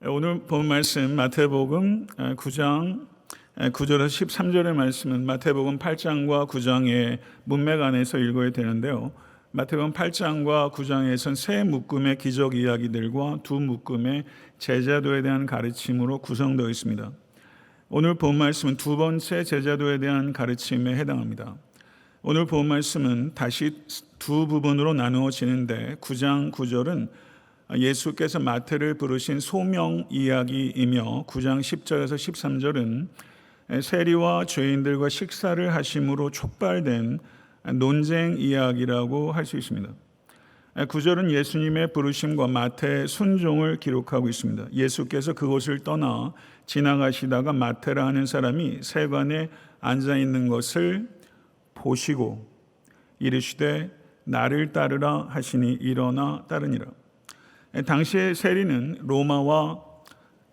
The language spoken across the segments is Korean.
오늘 본 말씀 마태복음 9장 9절에서 13절의 말씀은 마태복음 8장과 9장의 문맥 안에서 읽어야 되는데요. 마태복음 8장과 9장에선 세 묶음의 기적 이야기들과 두 묶음의 제자도에 대한 가르침으로 구성되어 있습니다. 오늘 본 말씀은 두 번째 제자도에 대한 가르침에 해당합니다. 오늘 본 말씀은 다시 두 부분으로 나누어지는데 9장 9절은 예수께서 마태를 부르신 소명 이야기이며 9장 10절에서 13절은 세리와 죄인들과 식사를 하심으로 촉발된 논쟁 이야기라고 할 수 있습니다. 9절은 예수님의 부르심과 마태의 순종을 기록하고 있습니다. 예수께서 그곳을 떠나 지나가시다가 마태라 하는 사람이 세관에 앉아 있는 것을 보시고 이르시되 나를 따르라 하시니 일어나 따르니라. 당시의 세리는 로마와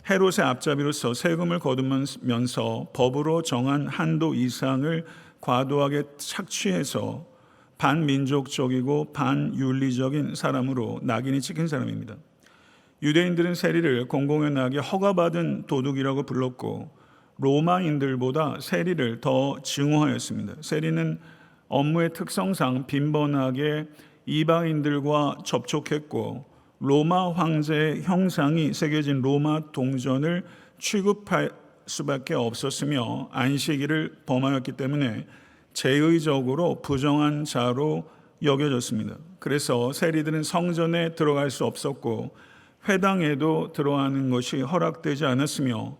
헤롯의 앞잡이로서 세금을 거두면서 법으로 정한 한도 이상을 과도하게 착취해서 반민족적이고 반윤리적인 사람으로 낙인이 찍힌 사람입니다. 유대인들은 세리를 공공의 낙에 허가받은 도둑이라고 불렀고 로마인들보다 세리를 더 증오하였습니다. 세리는 업무의 특성상 빈번하게 이방인들과 접촉했고 로마 황제의 형상이 새겨진 로마 동전을 취급할 수밖에 없었으며 안식일을 범하였기 때문에 제의적으로 부정한 자로 여겨졌습니다. 그래서 세리들은 성전에 들어갈 수 없었고 회당에도 들어가는 것이 허락되지 않았으며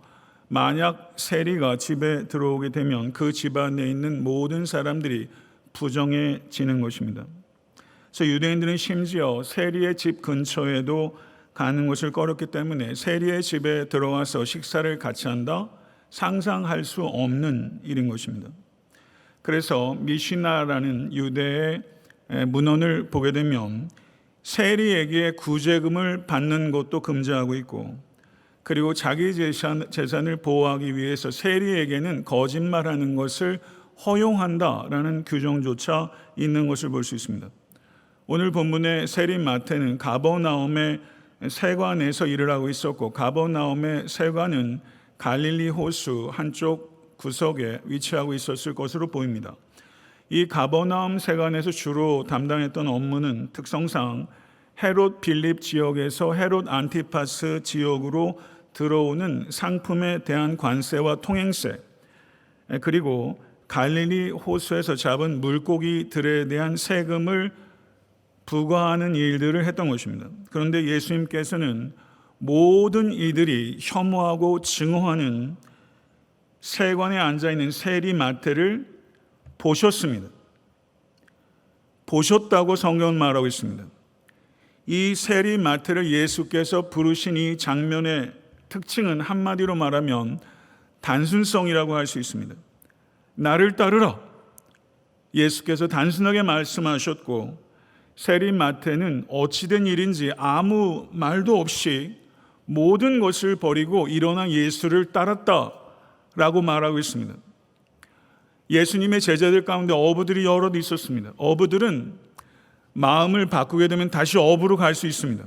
만약 세리가 집에 들어오게 되면 그 집안에 있는 모든 사람들이 부정해지는 것입니다. 그래서 유대인들은 심지어 세리의 집 근처에도 가는 것을 꺼렸기 때문에 세리의 집에 들어가서 식사를 같이 한다? 상상할 수 없는 일인 것입니다. 그래서 미시나라는 유대의 문헌을 보게 되면 세리에게 구제금을 받는 것도 금지하고 있고 그리고 자기 재산을 보호하기 위해서 세리에게는 거짓말하는 것을 허용한다라는 규정조차 있는 것을 볼 수 있습니다. 오늘 본문의 세리 마태는 가버나움의 세관에서 일을 하고 있었고 가버나움의 세관은 갈릴리 호수 한쪽 구석에 위치하고 있었을 것으로 보입니다. 이 가버나움 세관에서 주로 담당했던 업무는 특성상 헤롯 빌립 지역에서 헤롯 안티파스 지역으로 들어오는 상품에 대한 관세와 통행세 그리고 갈릴리 호수에서 잡은 물고기들에 대한 세금을 부과하는 일들을 했던 것입니다. 그런데 예수님께서는 모든 이들이 혐오하고 증오하는 세관에 앉아있는 세리 마태를 보셨습니다. 보셨다고 성경은 말하고 있습니다. 이 세리 마태를 예수께서 부르신 이 장면의 특징은 한마디로 말하면 단순성이라고 할 수 있습니다. 나를 따르라. 예수께서 단순하게 말씀하셨고 세리 마태는 어찌된 일인지 아무 말도 없이 모든 것을 버리고 일어나 예수를 따랐다라고 말하고 있습니다. 예수님의 제자들 가운데 어부들이 여럿 있었습니다. 어부들은 마음을 바꾸게 되면 다시 어부로 갈 수 있습니다.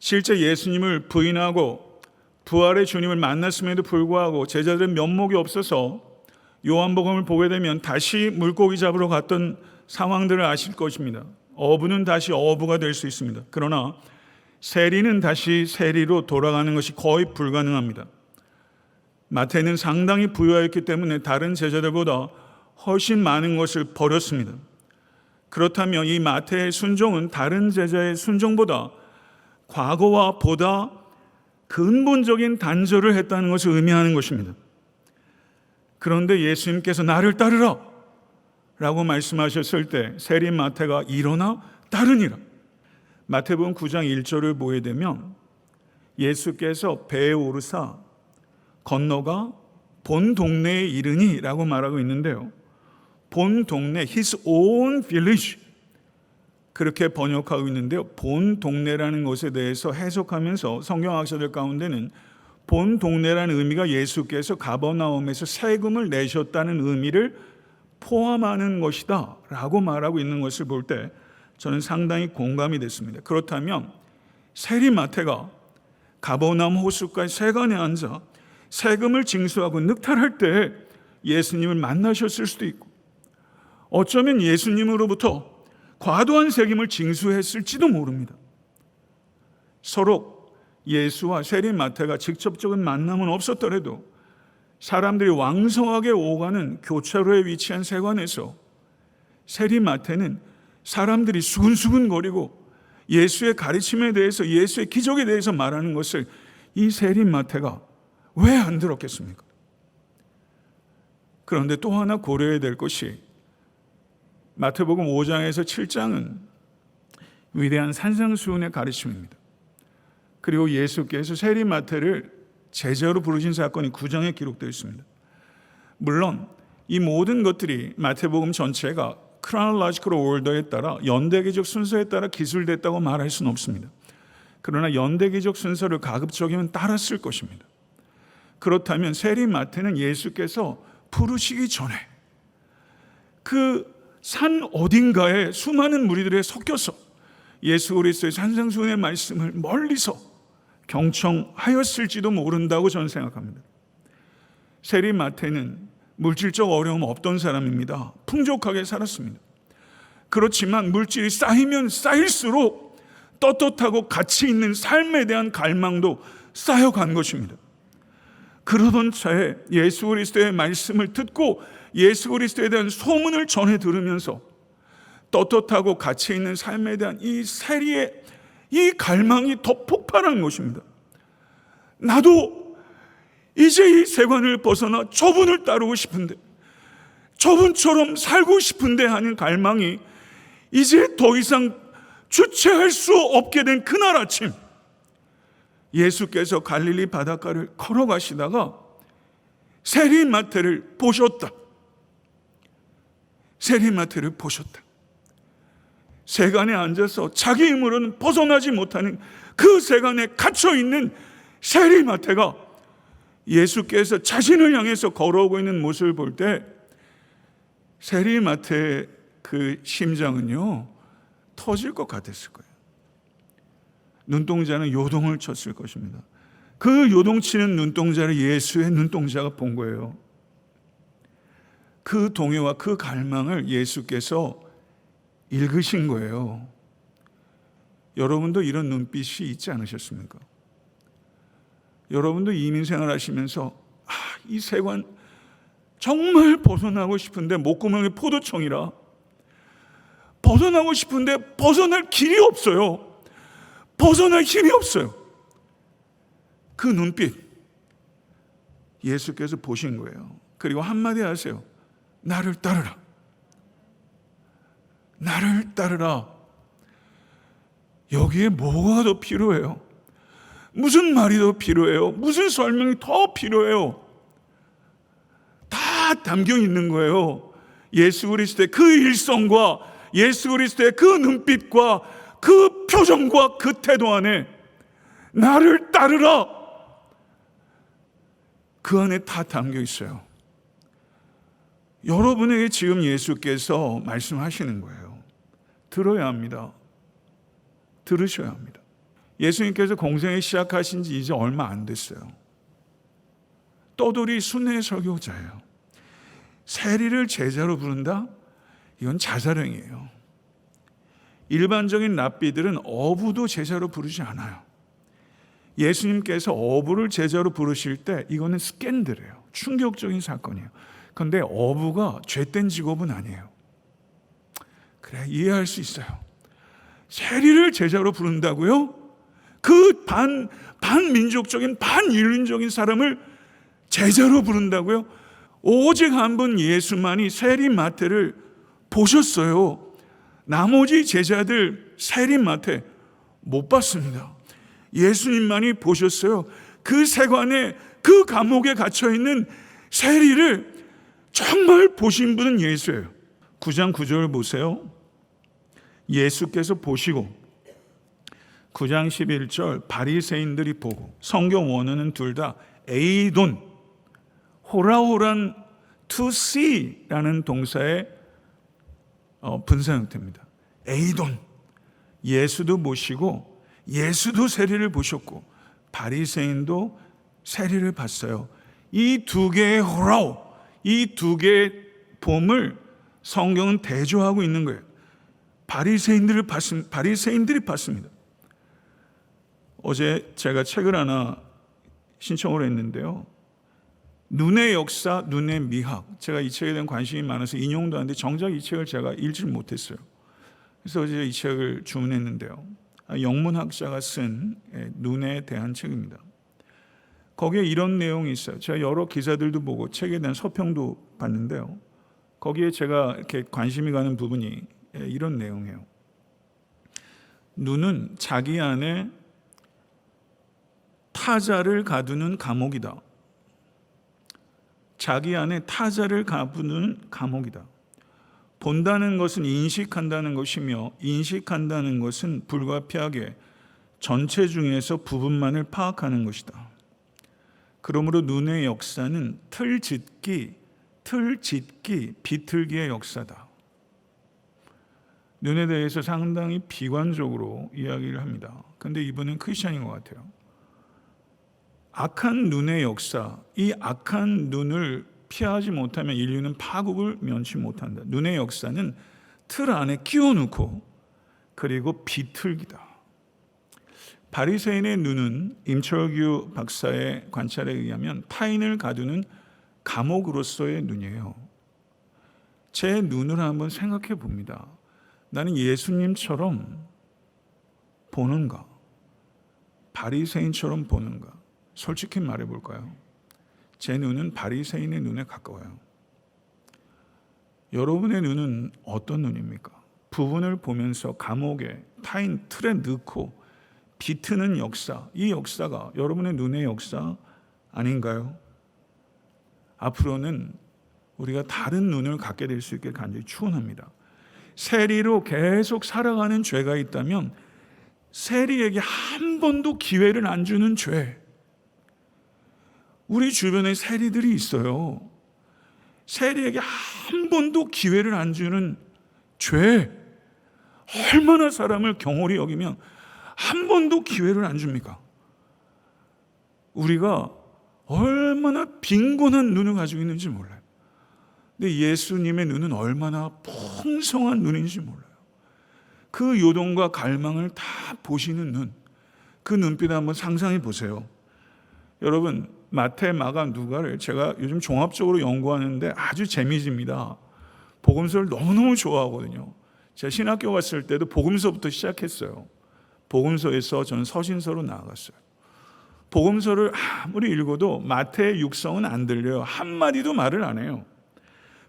실제 예수님을 부인하고 부활의 주님을 만났음에도 불구하고 제자들은 면목이 없어서 요한복음을 보게 되면 다시 물고기 잡으러 갔던 상황들을 아실 것입니다. 어부는 다시 어부가 될 수 있습니다. 그러나 세리는 다시 세리로 돌아가는 것이 거의 불가능합니다. 마태는 상당히 부유하였기 때문에 다른 제자들보다 훨씬 많은 것을 버렸습니다. 그렇다면 이 마태의 순종은 다른 제자의 순종보다 과거와 보다 근본적인 단절을 했다는 것을 의미하는 것입니다. 그런데 예수님께서 나를 따르라 라고 말씀하셨을 때 세리 마태가 일어나 따르니라. 마태복음 9장 1절을 보게 되면 예수께서 배에 오르사 건너가 본 동네에 이르니 라고 말하고 있는데요. 본 동네, his own village 그렇게 번역하고 있는데요. 본 동네라는 것에 대해서 해석하면서 성경학자들 가운데는 본 동네라는 의미가 예수께서 가버나움에서 세금을 내셨다는 의미를 포함하는 것이다 라고 말하고 있는 것을 볼 때 저는 상당히 공감이 됐습니다. 그렇다면 세리 마태가 가버나움 호숫가의 세관에 앉아 세금을 징수하고 늑탈할 때 예수님을 만나셨을 수도 있고, 어쩌면 예수님으로부터 과도한 세금을 징수했을지도 모릅니다. 서로 예수와 세리 마태가 직접적인 만남은 없었더라도 사람들이 왕성하게 오가는 교차로에 위치한 세관에서 세리 마태는 사람들이 수근수근거리고 예수의 가르침에 대해서, 예수의 기적에 대해서 말하는 것을 이 세리 마태가 왜 안 들었겠습니까? 그런데 또 하나 고려해야 될 것이, 마태복음 5장에서 7장은 위대한 산상수훈의 가르침입니다. 그리고 예수께서 세리 마태를 제자로 부르신 사건이 9장에 기록되어 있습니다. 물론 이 모든 것들이 마태복음 전체가 chronological order에 따라 연대기적 순서에 따라 기술됐다고 말할 수는 없습니다. 그러나 연대기적 순서를 가급적이면 따랐을 것입니다. 그렇다면 세리 마태는 예수께서 부르시기 전에 그 산 어딘가에 수많은 무리들에 섞여서 예수 그리스도의 산상수훈의 말씀을 멀리서 경청하였을지도 모른다고 저는 생각합니다. 세리 마태는 물질적 어려움 없던 사람입니다. 풍족하게 살았습니다. 그렇지만 물질이 쌓이면 쌓일수록 떳떳하고 가치 있는 삶에 대한 갈망도 쌓여간 것입니다. 그러던 차에 예수 그리스도의 말씀을 듣고 예수 그리스도에 대한 소문을 전해 들으면서 떳떳하고 가치 있는 삶에 대한 이 세리의 이 갈망이 더 폭발한 것입니다. 나도 이제 이 세관을 벗어나 저분을 따르고 싶은데, 저분처럼 살고 싶은데 하는 갈망이 이제 더 이상 주체할 수 없게 된 그날 아침, 예수께서 갈릴리 바닷가를 걸어가시다가 세리 마태를 보셨다. 세리 마태를 보셨다. 세간에 앉아서 자기 힘으로는 벗어나지 못하는 그 세간에 갇혀있는 세리 마태가 예수께서 자신을 향해서 걸어오고 있는 모습을 볼 때 세리 마태의 그 심장은요 터질 것 같았을 거예요. 눈동자는 요동을 쳤을 것입니다. 그 요동치는 눈동자를 예수의 눈동자가 본 거예요. 그 동요와 그 갈망을 예수께서 읽으신 거예요. 여러분도 이런 눈빛이 있지 않으셨습니까? 여러분도 이민생활 하시면서 이 세관 정말 벗어나고 싶은데 목구멍에 포도청이라 벗어나고 싶은데 벗어날 길이 없어요. 벗어날 힘이 없어요. 그 눈빛 예수께서 보신 거예요. 그리고 한마디 하세요. 나를 따르라. 나를 따르라. 여기에 뭐가 더 필요해요? 무슨 말이 더 필요해요? 무슨 설명이 더 필요해요? 다 담겨 있는 거예요. 예수 그리스도의 그 일성과 예수 그리스도의 그 눈빛과 그 표정과 그 태도 안에 나를 따르라. 그 안에 다 담겨 있어요. 여러분에게 지금 예수께서 말씀하시는 거예요. 들어야 합니다. 들으셔야 합니다. 예수님께서 공생을 시작하신 지 이제 얼마 안 됐어요. 떠돌이 순회 설교자예요. 세리를 제자로 부른다? 이건 자살행위예요. 일반적인 랍비들은 어부도 제자로 부르지 않아요. 예수님께서 어부를 제자로 부르실 때 이거는 스캔들이에요. 충격적인 사건이에요. 그런데 어부가 죄된 직업은 아니에요. 그래, 이해할 수 있어요. 세리를 제자로 부른다고요? 그 반민족적인 반인륜적인 사람을 제자로 부른다고요? 오직 한 분 예수만이 세리 마태를 보셨어요. 나머지 제자들 세리 마태 못 봤습니다. 예수님만이 보셨어요. 그 세관에 그 감옥에 갇혀있는 세리를 정말 보신 분은 예수예요. 9장 9절 보세요. 예수께서 보시고 9장 11절 바리새인들이 보고, 성경 원어는 둘 다 에이돈, 호라호란 to see라는 동사의 분사 형태입니다. 에이돈, 예수도 보시고 예수도 세리를 보셨고 바리새인도 세리를 봤어요. 이 두 개의 호러, 이 두 개의 봄을 성경은 대조하고 있는 거예요. 바리새인들이 봤습니다. 어제 제가 책을 하나 신청을 했는데요. 눈의 역사, 눈의 미학. 제가 이 책에 대한 관심이 많아서 인용도 하는데 정작 이 책을 제가 읽지를 못했어요. 그래서 어제 이 책을 주문했는데요. 영문학자가 쓴 눈에 대한 책입니다. 거기에 이런 내용이 있어요. 제가 여러 기사들도 보고 책에 대한 서평도 봤는데요. 거기에 제가 이렇게 관심이 가는 부분이 이런 내용이에요. 눈은 자기 안에 타자를 가두는 감옥이다. 자기 안에 타자를 가두는 감옥이다. 본다는 것은 인식한다는 것이며 인식한다는 것은 불가피하게 전체 중에서 부분만을 파악하는 것이다. 그러므로 눈의 역사는 틀짓기, 비틀기의 역사다. 눈에 대해서 상당히 비관적으로 이야기를 합니다. 그런데 이분은 크리스찬인 것 같아요. 악한 눈의 역사, 이 악한 눈을 피하지 못하면 인류는 파국을 면치 못한다. 눈의 역사는 틀 안에 끼워놓고 그리고 비틀기다. 바리새인의 눈은 임철규 박사의 관찰에 의하면 타인을 가두는 감옥으로서의 눈이에요. 제 눈을 한번 생각해 봅니다. 나는 예수님처럼 보는가? 바리새인처럼 보는가? 솔직히 말해 볼까요? 제 눈은 바리새인의 눈에 가까워요. 여러분의 눈은 어떤 눈입니까? 부분을 보면서 감옥에 타인 틀에 넣고 비트는 역사, 이 역사가 여러분의 눈의 역사 아닌가요? 앞으로는 우리가 다른 눈을 갖게 될 수 있게 간절히 축원합니다. 세리로 계속 살아가는 죄가 있다면 세리에게 한 번도 기회를 안 주는 죄. 우리 주변에 세리들이 있어요. 세리에게 한 번도 기회를 안 주는 죄. 얼마나 사람을 경홀히 여기면 한 번도 기회를 안 줍니까? 우리가 얼마나 빈곤한 눈을 가지고 있는지 몰라요. 근데 예수님의 눈은 얼마나 풍성한 눈인지 몰라요. 그 요동과 갈망을 다 보시는 눈, 그 눈빛 한번 상상해 보세요. 여러분, 마태, 마가, 누가를 제가 요즘 종합적으로 연구하는데 아주 재미집니다. 복음서를 너무너무 좋아하거든요. 제가 신학교 갔을 때도 복음서부터 시작했어요. 복음서에서 저는 서신서로 나아갔어요. 복음서를 아무리 읽어도 마태의 육성은 안 들려요. 한마디도 말을 안 해요.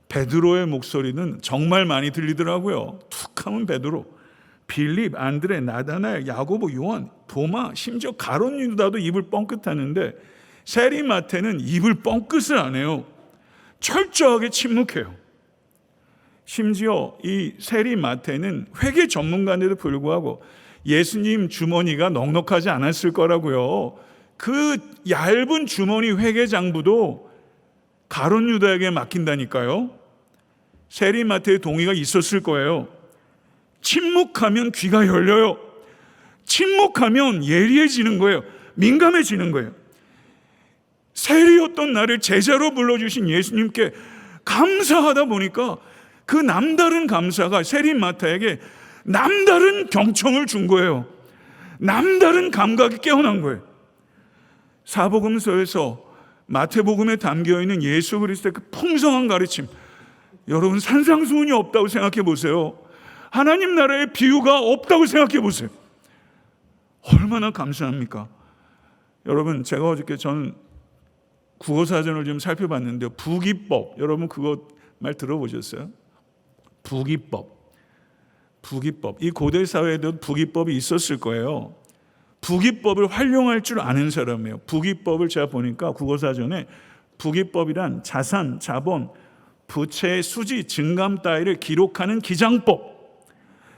베드로의 목소리는 정말 많이 들리더라고요. 툭 하면 베드로, 빌립, 안드레, 나다나엘, 야고보, 요한, 도마, 심지어 가룟 유다도 입을 뻥끗하는데 세리 마태는 입을 뻥끗을 안 해요. 철저하게 침묵해요. 심지어 이 세리 마태는 회계 전문가인데도 불구하고 예수님 주머니가 넉넉하지 않았을 거라고요. 그 얇은 주머니 회계장부도 가룟 유다에게 맡긴다니까요. 세리 마태의 동의가 있었을 거예요. 침묵하면 귀가 열려요. 침묵하면 예리해지는 거예요. 민감해지는 거예요. 세리였던 나를 제자로 불러주신 예수님께 감사하다 보니까 그 남다른 감사가 세리 마태에게 남다른 경청을 준 거예요. 남다른 감각이 깨어난 거예요. 사복음서에서 마태복음에 담겨있는 예수 그리스도의 그 풍성한 가르침, 여러분 산상수훈이 없다고 생각해 보세요. 하나님 나라의 비유가 없다고 생각해 보세요. 얼마나 감사합니까? 여러분, 제가 어저께 전 국어사전을 좀 살펴봤는데요. 부기법, 여러분 그거 말 들어보셨어요? 부기법. 이 고대 사회에도 부기법이 있었을 거예요. 부기법을 활용할 줄 아는 사람이에요. 부기법을 제가 보니까 국어사전에 부기법이란 자산, 자본, 부채의 수지, 증감 따위를 기록하는 기장법.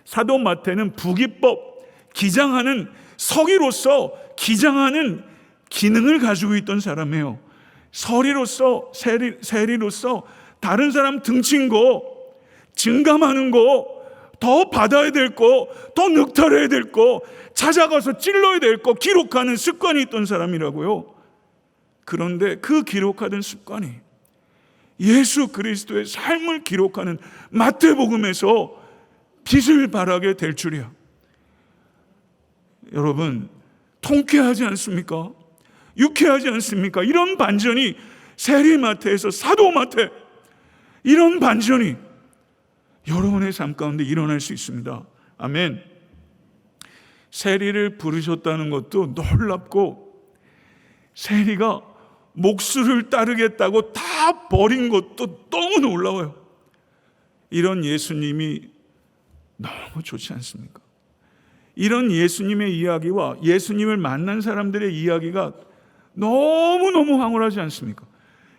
사도 마태는 부기법, 기장하는 서기로서 기장하는 기능을 가지고 있던 사람이에요. 서리로서, 세리로서 다른 사람 등친 거, 증감하는 거, 더 받아야 될 거, 더 늑탈해야 될 거, 찾아가서 찔러야 될 거 기록하는 습관이 있던 사람이라고요. 그런데 그 기록하던 습관이 예수 그리스도의 삶을 기록하는 마태복음에서 빛을 발하게 될 줄이야. 여러분, 통쾌하지 않습니까? 유쾌하지 않습니까? 이런 반전이 세리마태에서 사도마태, 이런 반전이 여러분의 삶 가운데 일어날 수 있습니다. 아멘. 세리를 부르셨다는 것도 놀랍고, 세리가 목수를 따르겠다고 다 버린 것도 너무 놀라워요. 이런 예수님이 너무 좋지 않습니까? 이런 예수님의 이야기와 예수님을 만난 사람들의 이야기가 너무너무 황홀하지 않습니까?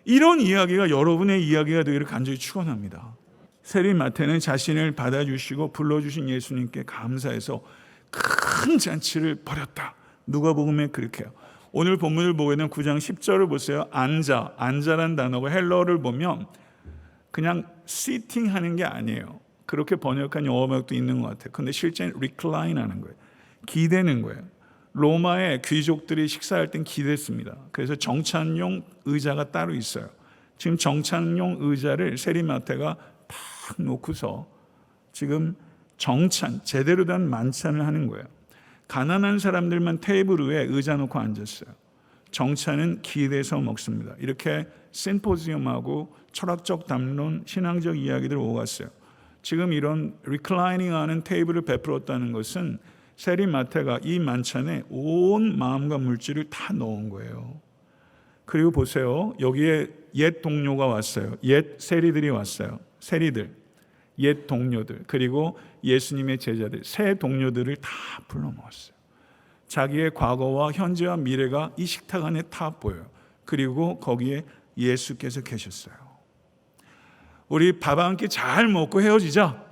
이런 이야기가 여러분의 이야기가 되기를 간절히 축원합니다. 세리 마태는 자신을 받아주시고 불러주신 예수님께 감사해서 큰 잔치를 벌였다. 누가복음에 그렇게 해요. 오늘 본문을 보게 되면 9장 10절을 보세요. 안자란 단어가 헬러를 보면 그냥 sitting 하는 게 아니에요. 그렇게 번역한 영어번역도 있는 것 같아요. 근데 실제는 recline 하는 거예요. 기대는 거예요. 로마의 귀족들이 식사할 땐 기댔습니다. 그래서 정찬용 의자가 따로 있어요. 지금 정찬용 의자를 세리마태가 탁 놓고서 지금 정찬, 제대로 된 만찬을 하는 거예요. 가난한 사람들만 테이블 위에 의자 놓고 앉았어요. 정찬은 기대서 먹습니다. 이렇게 심포지엄하고 철학적 담론, 신앙적 이야기들 오갔어요. 지금 이런 리클라이닝하는 테이블을 베풀었다는 것은 세리마태가 이 만찬에 온 마음과 물질을 다 넣은 거예요. 그리고 보세요. 여기에 옛 동료가 왔어요. 옛 세리들이 왔어요. 세리들, 옛 동료들, 그리고 예수님의 제자들, 새 동료들을 다 불러 모았어요. 자기의 과거와 현재와 미래가 이 식탁 안에 다 보여요. 그리고 거기에 예수께서 계셨어요. 우리 밥 한 끼 잘 먹고 헤어지자.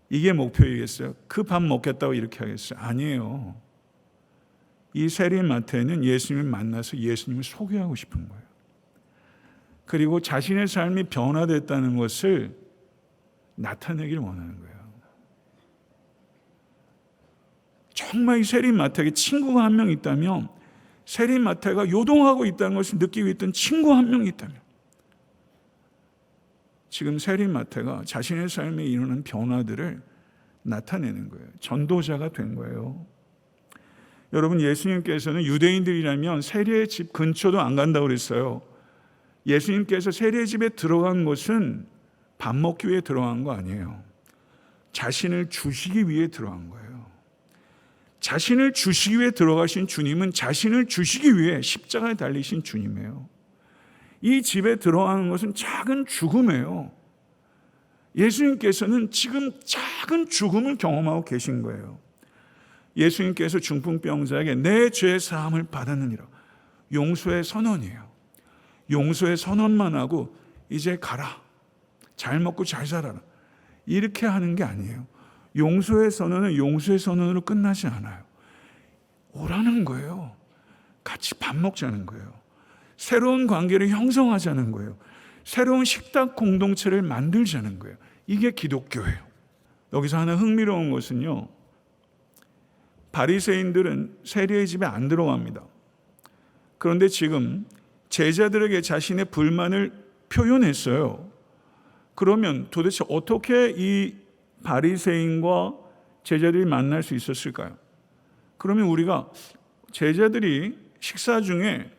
이게 목표이겠어요? 그 밥 먹겠다고 이렇게 하겠어요? 아니에요. 이 세리마태는 예수님을 만나서 예수님을 소개하고 싶은 거예요. 그리고 자신의 삶이 변화됐다는 것을 나타내기를 원하는 거예요. 정말 이 세리마태에게 친구가 한 명 있다면, 세리마태가 요동하고 있다는 것을 느끼고 있던 친구 한 명 있다면, 지금 세리마태가 자신의 삶에 일어난 변화들을 나타내는 거예요. 전도자가 된 거예요. 여러분, 예수님께서는 유대인들이라면 세리의 집 근처도 안 간다고 그랬어요. 예수님께서 세리의 집에 들어간 것은 밥 먹기 위해 들어간 거 아니에요. 자신을 주시기 위해 들어간 거예요. 자신을 주시기 위해 들어가신 주님은 자신을 주시기 위해 십자가에 달리신 주님이에요. 이 집에 들어가는 것은 작은 죽음이에요. 예수님께서는 지금 작은 죽음을 경험하고 계신 거예요. 예수님께서 중풍병자에게 내 죄 사함을 받았느니라. 용서의 선언이에요. 용서의 선언만 하고 이제 가라. 잘 먹고 잘 살아라. 이렇게 하는 게 아니에요. 용서의 선언은 용서의 선언으로 끝나지 않아요. 오라는 거예요. 같이 밥 먹자는 거예요. 새로운 관계를 형성하자는 거예요. 새로운 식탁 공동체를 만들자는 거예요. 이게 기독교예요. 여기서 하나 흥미로운 것은요, 바리새인들은 세리의 집에 안 들어갑니다. 그런데 지금 제자들에게 자신의 불만을 표현했어요. 그러면 도대체 어떻게 이 바리새인과 제자들이 만날 수 있었을까요? 그러면 우리가 제자들이 식사 중에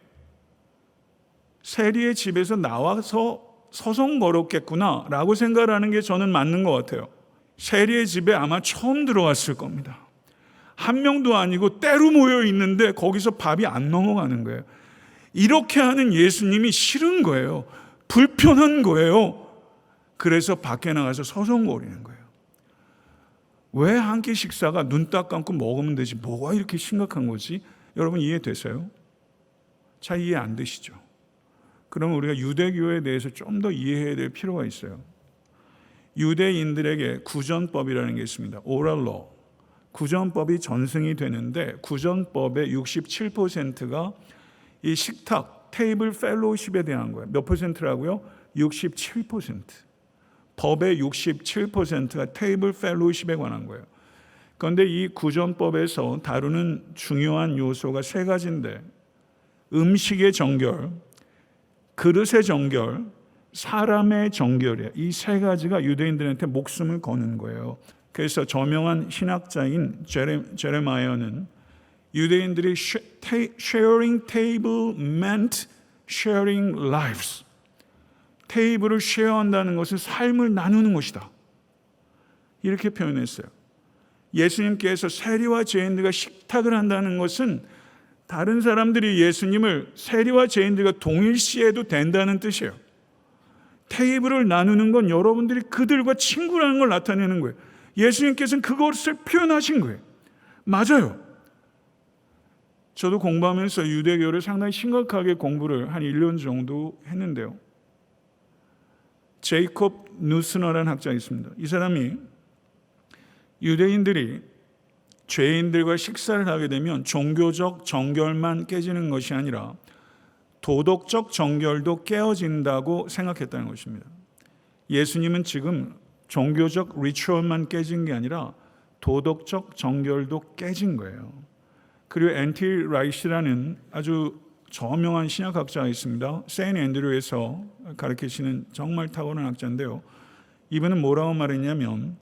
세리의 집에서 나와서 서성거렸겠구나 라고 생각하는 게 저는 맞는 것 같아요. 세리의 집에 아마 처음 들어왔을 겁니다. 한 명도 아니고 때로 모여 있는데 거기서 밥이 안 넘어가는 거예요. 이렇게 하는 예수님이 싫은 거예요. 불편한 거예요. 그래서 밖에 나가서 서성거리는 거예요. 왜 한 끼 식사가 눈 딱 감고 먹으면 되지 뭐가 이렇게 심각한 거지? 여러분 이해되세요? 잘 이해 안 되시죠? 그러면 우리가 유대교에 대해서 좀 더 이해해야 될 필요가 있어요. 유대인들에게 구전법이라는 게 있습니다. 오럴 로. 구전법이 전승이 되는데 구전법의 67%가 이 식탁, 테이블 펠로우십에 대한 거예요. 몇 퍼센트라고요? 67%. 법의 67%가 테이블 펠로우십에 관한 거예요. 그런데 이 구전법에서 다루는 중요한 요소가 세 가지인데, 음식의 정결, 그릇의 정결, 사람의 정결이에요. 이 세 가지가 유대인들한테 목숨을 거는 거예요. 그래서 저명한 신학자인 제레마이어는 유대인들이 sharing table meant sharing lives. 테이블을 쉐어한다는 것은 삶을 나누는 것이다, 이렇게 표현했어요. 예수님께서 세리와 죄인들과 식탁을 한다는 것은 다른 사람들이 예수님을 세리와 죄인들과 동일시해도 된다는 뜻이에요. 테이블을 나누는 건 여러분들이 그들과 친구라는 걸 나타내는 거예요. 예수님께서는 그것을 표현하신 거예요. 맞아요. 저도 공부하면서 유대교를 상당히 심각하게 공부를 한 1년 정도 했는데요. 제이콥 누스너라는 학자가 있습니다. 이 사람이 유대인들이 죄인들과 식사를 하게 되면 종교적 정결만 깨지는 것이 아니라 도덕적 정결도 깨어진다고 생각했다는 것입니다. 예수님은 지금 종교적 리추얼만 깨진 게 아니라 도덕적 정결도 깨진 거예요. 그리고 앤티 라이시라는 아주 저명한 신약학자가 있습니다. 세인트 앤드류에서 가르치시는 정말 탁월한 학자인데요. 이분은 뭐라고 말했냐면,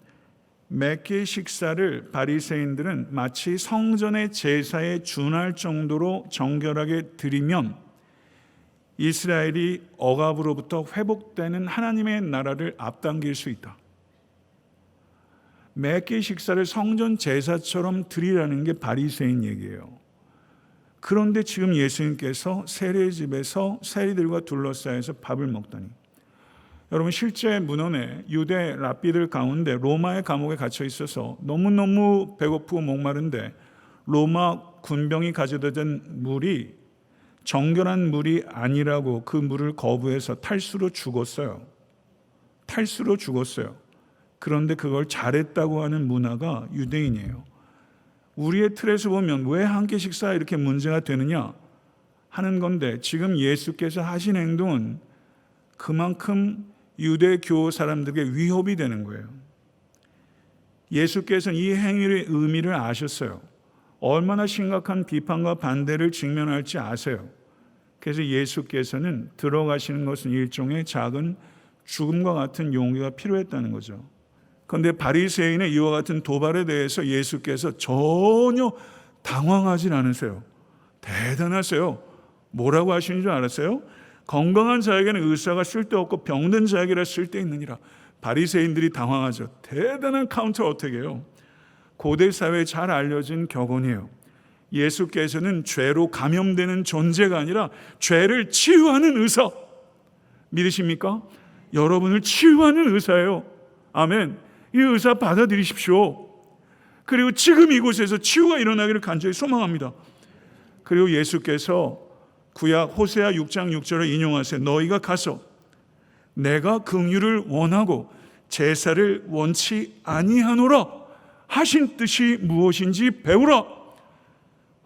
몇 개의 식사를 바리새인들은 마치 성전의 제사에 준할 정도로 정결하게 드리면 이스라엘이 억압으로부터 회복되는 하나님의 나라를 앞당길 수 있다. 몇 개의 식사를 성전 제사처럼 드리라는 게 바리새인 얘기예요. 그런데 지금 예수님께서 세리의 집에서 세리들과 둘러싸여서 밥을 먹다니. 여러분, 실제 문헌에 유대 랍비들 가운데 로마의 감옥에 갇혀 있어서 너무너무 배고프고 목마른데 로마 군병이 가져다 준 물이 정결한 물이 아니라고 그 물을 거부해서 탈수로 죽었어요. 탈수로 죽었어요. 그런데 그걸 잘했다고 하는 문화가 유대인이에요. 우리의 틀에서 보면 왜 한 끼 식사 이렇게 문제가 되느냐 하는 건데, 지금 예수께서 하신 행동은 그만큼 유대교 사람들에게 위협이 되는 거예요. 예수께서는 이 행위의 의미를 아셨어요. 얼마나 심각한 비판과 반대를 직면할지 아세요. 그래서 예수께서는 들어가시는 것은 일종의 작은 죽음과 같은 용기가 필요했다는 거죠. 그런데 바리새인의 이와 같은 도발에 대해서 예수께서 전혀 당황하지 않으세요. 대단하세요. 뭐라고 하시는 줄 알았어요? 건강한 자에게는 의사가 쓸데없고 병든 자에게라 쓸데있느니라. 바리새인들이 당황하죠. 대단한 카운터 어택이에요. 고대 사회에 잘 알려진 격언이에요. 예수께서는 죄로 감염되는 존재가 아니라 죄를 치유하는 의사. 믿으십니까? 여러분을 치유하는 의사예요. 아멘. 이 의사 받아들이십시오. 그리고 지금 이곳에서 치유가 일어나기를 간절히 소망합니다. 그리고 예수께서 구약 호세아 6장 6절을 인용하세요. 너희가 가서 내가 긍휼을 원하고 제사를 원치 아니하노라 하신 뜻이 무엇인지 배우라.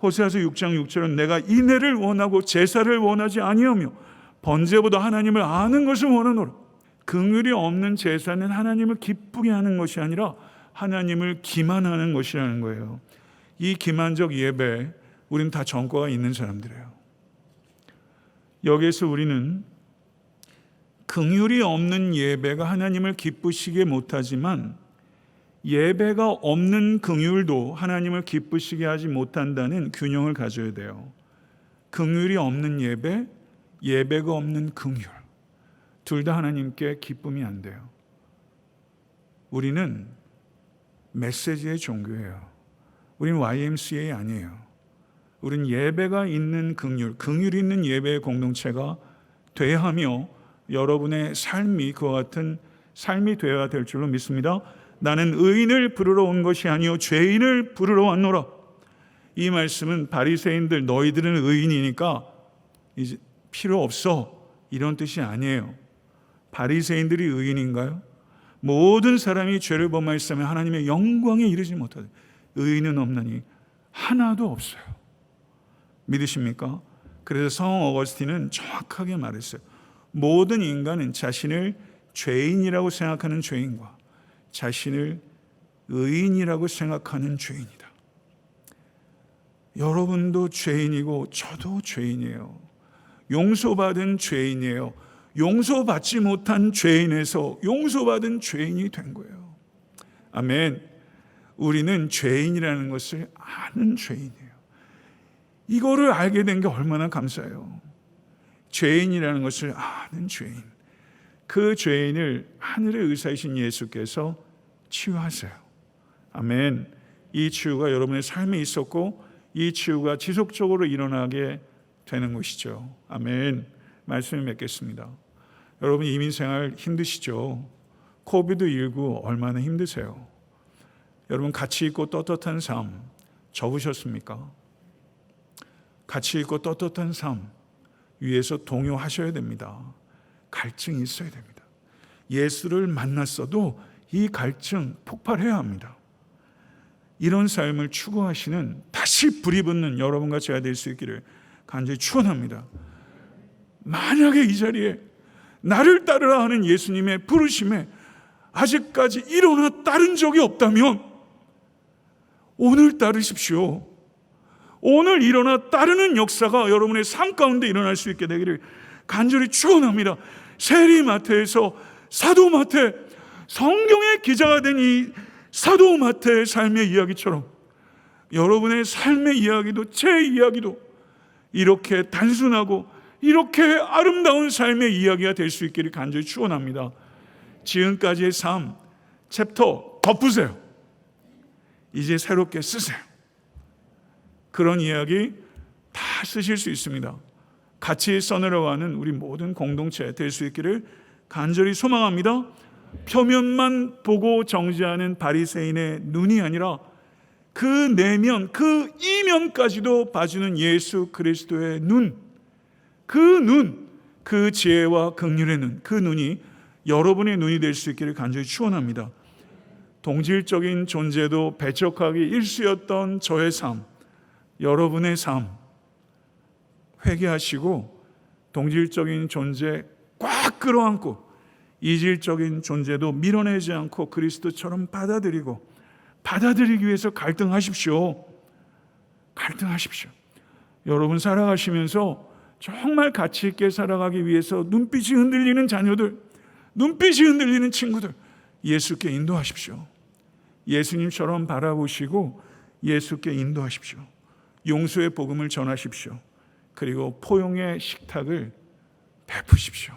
호세아서 6장 6절은 내가 인애를 원하고 제사를 원하지 아니하며 번제보다 하나님을 아는 것을 원하노라. 긍휼이 없는 제사는 하나님을 기쁘게 하는 것이 아니라 하나님을 기만하는 것이라는 거예요. 이 기만적 예배, 우리는 다 전과가 있는 사람들이에요. 여기에서 우리는 긍휼이 없는 예배가 하나님을 기쁘시게 못하지만 예배가 없는 긍휼도 하나님을 기쁘시게 하지 못한다는 균형을 가져야 돼요. 긍휼이 없는 예배, 예배가 없는 긍휼, 둘 다 하나님께 기쁨이 안 돼요. 우리는 메시지의 종교예요. 우리는 YMCA 아니에요. 우리는 예배가 있는 긍휼, 긍휼이 있는 예배의 공동체가 되어야 하며 여러분의 삶이 그와 같은 삶이 되어야 될 줄로 믿습니다. 나는 의인을 부르러 온 것이 아니요 죄인을 부르러 왔노라. 이 말씀은 바리새인들 너희들은 의인이니까 이제 필요 없어 이런 뜻이 아니에요. 바리새인들이 의인인가요? 모든 사람이 죄를 범하였으면 하나님의 영광에 이르지 못하되 의인은 없나니 하나도 없어요. 믿으십니까? 그래서 성 어거스틴은 정확하게 말했어요. 모든 인간은 자신을 죄인이라고 생각하는 죄인과 자신을 의인이라고 생각하는 죄인이다. 여러분도 죄인이고 저도 죄인이에요. 용서받은 죄인이에요. 용서받지 못한 죄인에서 용서받은 죄인이 된 거예요. 아멘. 우리는 죄인이라는 것을 아는 죄인이에요. 이거를 알게 된 게 얼마나 감사해요. 죄인이라는 것을 아는 죄인. 그 죄인을 하늘의 의사이신 예수께서 치유하세요. 아멘. 이 치유가 여러분의 삶에 있었고 이 치유가 지속적으로 일어나게 되는 것이죠. 아멘. 말씀을 맺겠습니다. 여러분 이민생활 힘드시죠? 코비드19 얼마나 힘드세요? 여러분 가치 있고 떳떳한 삶 접으셨습니까? 가치 있고 떳떳한 삶 위해서 동요하셔야 됩니다. 갈증이 있어야 됩니다. 예수를 만났어도 이 갈증 폭발해야 합니다. 이런 삶을 추구하시는 다시 불이 붙는 여러분과 제가 될 수 있기를 간절히 축원합니다. 만약에 이 자리에 나를 따르라 하는 예수님의 부르심에 아직까지 일어나 따른 적이 없다면 오늘 따르십시오. 오늘 일어나 따르는 역사가 여러분의 삶 가운데 일어날 수 있게 되기를 간절히 축원합니다. 세리마태에서 사도 마태, 성경의 기자가 된 이 사도 마태의 삶의 이야기처럼 여러분의 삶의 이야기도 제 이야기도 이렇게 단순하고 이렇게 아름다운 삶의 이야기가 될 수 있기를 간절히 축원합니다. 지금까지의 삶 챕터 덮으세요. 이제 새롭게 쓰세요. 그런 이야기 다 쓰실 수 있습니다. 같이 써내려가는 우리 모든 공동체 될 수 있기를 간절히 소망합니다. 표면만 보고 정죄하는 바리새인의 눈이 아니라 그 내면, 그 이면까지도 봐주는 예수 그리스도의 눈, 그 지혜와 긍휼의 눈, 그 눈이 여러분의 눈이 될 수 있기를 간절히 축원합니다. 동질적인 존재도 배척하기 일쑤였던 저의 삶, 여러분의 삶 회개하시고 동질적인 존재 꽉 끌어안고 이질적인 존재도 밀어내지 않고 그리스도처럼 받아들이기 위해서 갈등하십시오. 갈등하십시오. 여러분 살아가시면서 정말 가치 있게 살아가기 위해서 눈빛이 흔들리는 자녀들, 눈빛이 흔들리는 친구들 예수께 인도하십시오. 예수님처럼 바라보시고 예수께 인도하십시오. 용서의 복음을 전하십시오. 그리고 포용의 식탁을 베푸십시오.